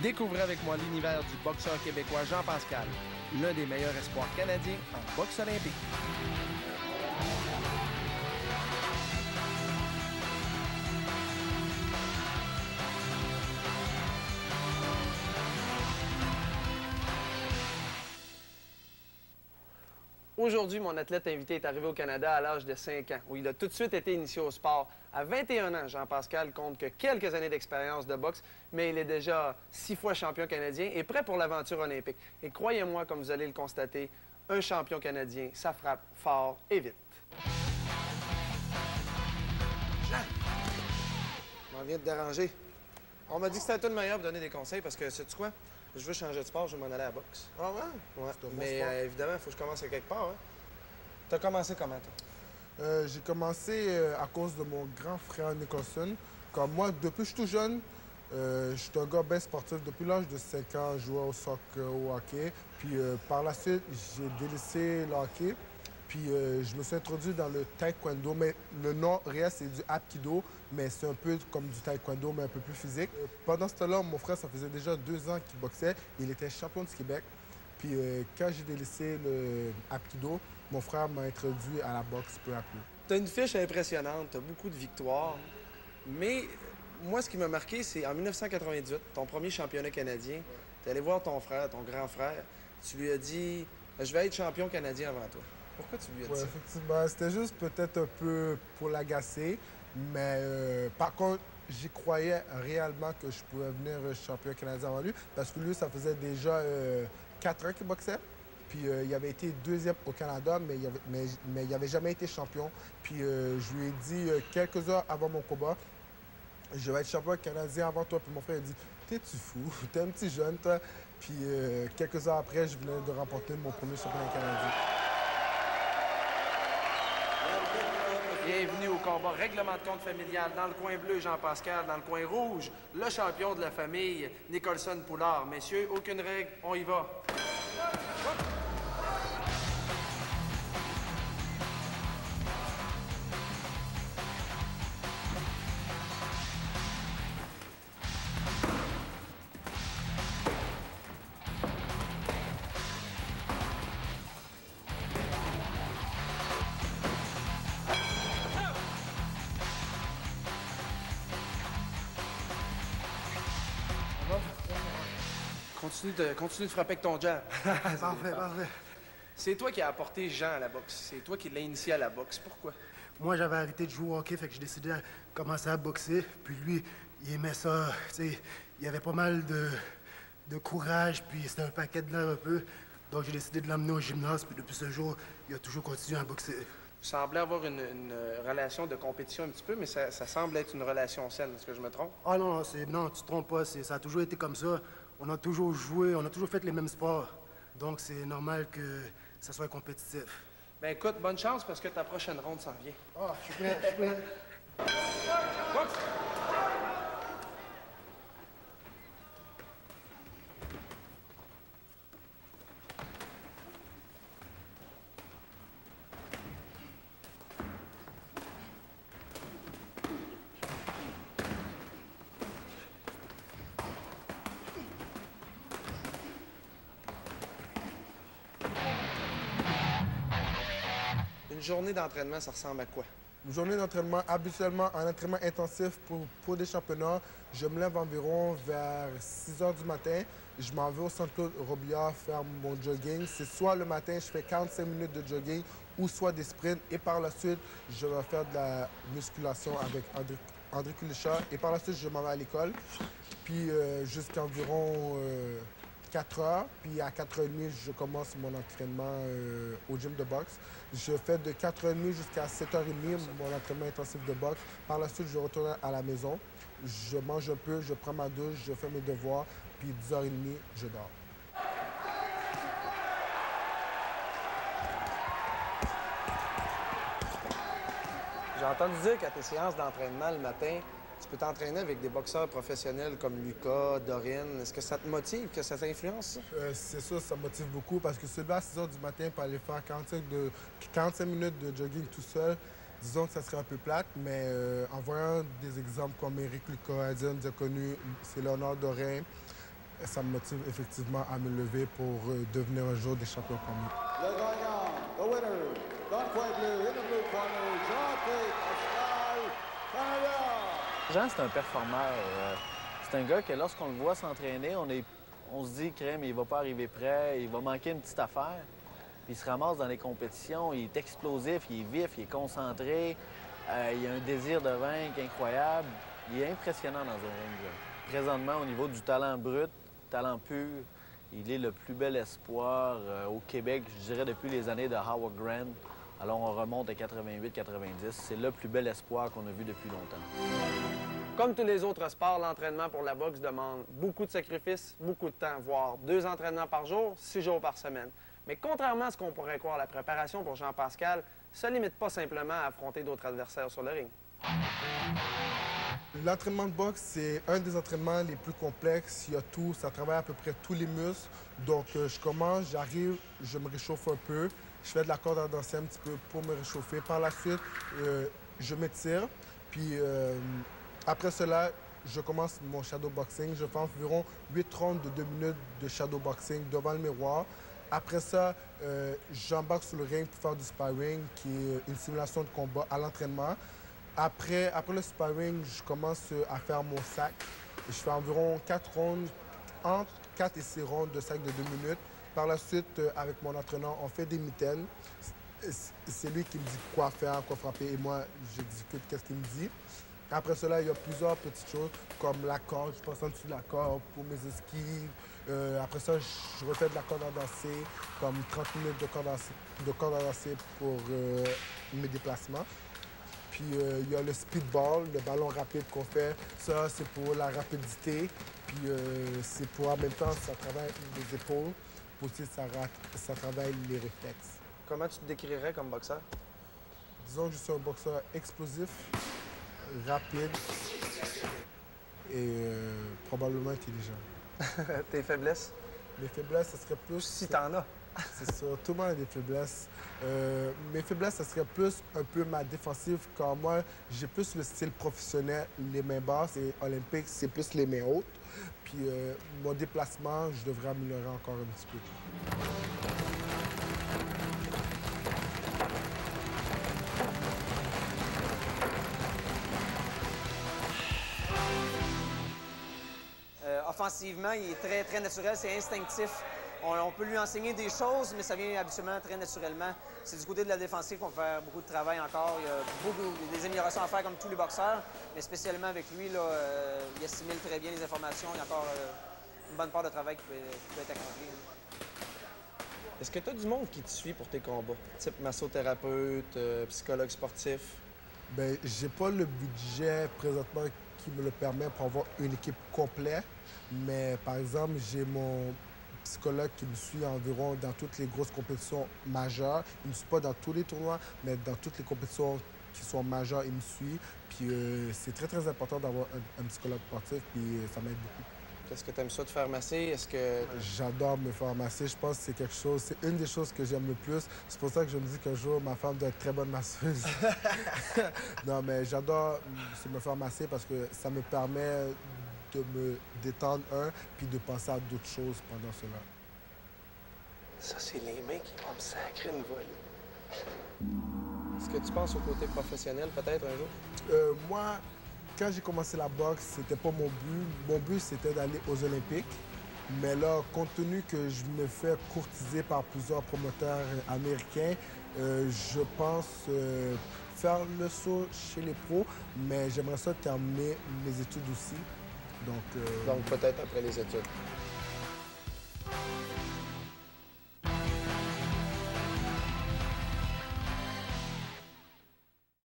Découvrez avec moi l'univers du boxeur québécois Jean-Pascal, l'un des meilleurs espoirs canadiens en boxe olympique. Aujourd'hui, mon athlète invité est arrivé au Canada à l'âge de 5 ans, où il a tout de suite été initié au sport. À 21 ans, Jean-Pascal compte que quelques années d'expérience de boxe, mais il est déjà 6 fois champion canadien et prêt pour l'aventure olympique. Et croyez-moi, comme vous allez le constater, un champion canadien, ça frappe fort et vite. Jean! Je m'en viens de déranger. On m'a dit que c'était à toi de meilleur pour donner des conseils parce que, sais-tu quoi? Je veux changer de sport, je veux m'en aller à la boxe. Ah ouais? Ouais, C'est un bon mais sport. évidemment, il faut que je commence à quelque part. Hein? T'as commencé comment, toi? J'ai commencé à cause de mon grand frère Nicholson. Comme moi, depuis que je suis tout jeune, je suis un gars bien sportif. Depuis l'âge de 5 ans, je jouais au soccer, au hockey. Puis par la suite, j'ai délaissé le hockey. Puis je me suis introduit dans le taekwondo. Mais le nom réel, c'est du hapkido. Mais c'est un peu comme du taekwondo, mais un peu plus physique. Pendant ce temps-là, mon frère, ça faisait déjà 2 ans qu'il boxait. Il était champion du Québec. Puis quand j'ai délaissé le hapkido, mon frère m'a introduit à la boxe peu à peu. T'as une fiche impressionnante, t'as beaucoup de victoires. Mais moi, ce qui m'a marqué, c'est en 1998, ton premier championnat canadien. T'es allé voir ton frère, ton grand frère. Tu lui as dit « Je vais être champion canadien avant toi ». Pourquoi tu lui as dit Ouais, ça? effectivement, c'était juste peut-être un peu pour l'agacer. Mais par contre, j'y croyais réellement que je pouvais venir champion canadien avant lui. Parce que lui, ça faisait déjà 4 ans qu'il boxait. Puis il avait été deuxième au Canada, mais il n'avait jamais été champion. Puis je lui ai dit quelques heures avant mon combat, je vais être champion canadien avant toi. Puis mon frère a dit, t'es-tu fou? T'es un petit jeune, toi. Puis quelques heures après, je venais de remporter mon premier championnat canadien. Bienvenue au combat règlement de compte familial. Dans le coin bleu, Jean-Pascal. Dans le coin rouge, le champion de la famille, Nicholson-Poulard. Messieurs, aucune règle, on y va. Continue de frapper avec ton jab. Parfait, parfait. C'est toi qui as apporté Jean à la boxe. C'est toi qui l'as initié à la boxe. Pourquoi? Moi, j'avais arrêté de jouer au hockey, fait que j'ai décidé de commencer à boxer. Puis lui, il aimait ça. Tu sais, il avait pas mal de courage, puis c'était un paquet de l'air un peu. Donc, j'ai décidé de l'emmener au gymnase, puis depuis ce jour, il a toujours continué à boxer. Vous semblez avoir une relation de compétition un petit peu, mais ça semble être une relation saine. Est-ce que je me trompe? Ah non, non, tu te trompes pas. Ça a toujours été comme ça. On a toujours joué, on a toujours fait les mêmes sports. Donc, c'est normal que ça soit compétitif. Ben écoute, bonne chance parce que ta prochaine ronde s'en vient. Ah, je suis prêt, je suis prêt. Boxe! Une journée d'entraînement, ça ressemble à quoi? Une journée d'entraînement, habituellement, un entraînement intensif pour des championnats, je me lève environ vers 6 heures du matin. Je m'en vais au centre Claude Robillard faire mon jogging. C'est soit le matin, je fais 45 minutes de jogging ou soit des sprints. Et par la suite, je vais faire de la musculation avec André Kulisha. Et par la suite, je m'en vais à l'école. Puis jusqu'à environ 4 heures. Puis à 4h30, je commence mon entraînement au gym de boxe. Je fais de 4h30 jusqu'à 7h30 mon entraînement intensif de boxe. Par la suite, je retourne à la maison. Je mange un peu, je prends ma douche, je fais mes devoirs. Puis 10h30, je dors. J'ai entendu dire qu'à tes séances d'entraînement le matin, tu peux t'entraîner avec des boxeurs professionnels comme Lucas, Dorine. Est-ce que ça te motive, que ça t'influence, ça? C'est sûr, ça me motive beaucoup parce que se lever à 6 h du matin pour aller faire 45 minutes de jogging tout seul, disons que ça serait un peu plate, mais en voyant des exemples comme Éric Lucas, Adrien Diaconu, c'est Léonard Dorin, ça me motive effectivement à me lever pour devenir un jour des champions comme nous. Le gagnant, the winner, dans le coin bleu, in the blue corner, Jean-Pierre Pascal, Canada! Jean, c'est un performeur. C'est un gars que lorsqu'on le voit s'entraîner, on se dit, crème, il va pas arriver prêt, il va manquer une petite affaire. Puis il se ramasse dans les compétitions, il est explosif, il est vif, il est concentré, il a un désir de vaincre incroyable. Il est impressionnant dans un ring. Présentement, au niveau du talent brut, talent pur, il est le plus bel espoir au Québec, je dirais, depuis les années de Howard Grant. Alors, on remonte à 88-90. C'est le plus bel espoir qu'on a vu depuis longtemps. Comme tous les autres sports, l'entraînement pour la boxe demande beaucoup de sacrifices, beaucoup de temps, voire 2 entraînements par jour, 6 jours par semaine. Mais contrairement à ce qu'on pourrait croire, la préparation pour Jean-Pascal ne se limite pas simplement à affronter d'autres adversaires sur le ring. L'entraînement de boxe, c'est un des entraînements les plus complexes. Il y a tout, ça travaille à peu près tous les muscles. Donc, je commence, j'arrive, je me réchauffe un peu. Je fais de la corde à danser un petit peu pour me réchauffer. Par la suite, je m'étire. Puis, après cela, je commence mon shadow boxing. Je fais environ 8 rounds de 2 minutes de shadow boxing devant le miroir. Après ça, j'embarque sur le ring pour faire du sparring, qui est une simulation de combat à l'entraînement. Après le sparring, je commence à faire mon sac. Je fais environ 4 rounds, entre 4 et 6 rounds de sac de 2 minutes. Par la suite, avec mon entraîneur, on fait des mitaines. C'est lui qui me dit quoi faire, quoi frapper, et moi, j'exécute qu'est-ce qu'il me dit. Après cela, il y a plusieurs petites choses, comme la corde. Je passe en dessous de la corde pour mes esquives. Après ça, je refais de la corde à danser, comme 30 minutes de corde à danser pour mes déplacements. Puis il y a le speedball, le ballon rapide qu'on fait. Ça, c'est pour la rapidité. Puis c'est pour, en même temps, ça travaille les épaules. Puis aussi, ça travaille les réflexes. Comment tu te décrirais comme boxeur? Disons que je suis un boxeur explosif, rapide et probablement intelligent. Tes faiblesses? Mes faiblesses, ce serait plus... Si t'en as. C'est ça, tout le monde a des faiblesses. Mes faiblesses, ce serait plus un peu ma défensive, car moi, j'ai plus le style professionnel, les mains basses, et olympique, c'est plus les mains hautes. Puis mon déplacement, je devrais améliorer encore un petit peu. Offensivement, il est très naturel, c'est instinctif. On peut lui enseigner des choses, mais ça vient habituellement très naturellement. C'est du côté de la défensive qu'on va faire beaucoup de travail encore. Il y a beaucoup des améliorations à faire comme tous les boxeurs, mais spécialement avec lui, là, il assimile très bien les informations. Il y a encore une bonne part de travail qui peut être accompli. Est-ce que tu as du monde qui te suit pour tes combats? Type massothérapeute, psychologue sportif? Bien, j'ai pas le budget présentement qui me le permet pour avoir une équipe complète. Mais par exemple, j'ai mon psychologue qui me suit environ dans toutes les grosses compétitions majeures. Il ne me suit pas dans tous les tournois, mais dans toutes les compétitions qui sont majeures, il me suit. Puis c'est très, très important d'avoir un psychologue sportif, puis ça m'aide beaucoup. Est-ce que tu aimes ça te faire masser? Est-ce que... J'adore me faire masser. Je pense que c'est quelque chose, c'est une des choses que j'aime le plus. C'est pour ça que je me dis qu'un jour, ma femme doit être très bonne masseuse. Non, mais j'adore me faire masser parce que ça me permet de me détendre, puis de penser à d'autres choses pendant cela. Ça, c'est les mains qui vont me sacrer une volée. Est-ce que tu penses au côté professionnel, peut-être, un jour? Moi, quand j'ai commencé la boxe, c'était pas mon but. Mon but, c'était d'aller aux Olympiques. Mais là, compte tenu que je me fais courtiser par plusieurs promoteurs américains, je pense faire le saut chez les pros, mais j'aimerais ça terminer mes études aussi. Donc peut-être après les études.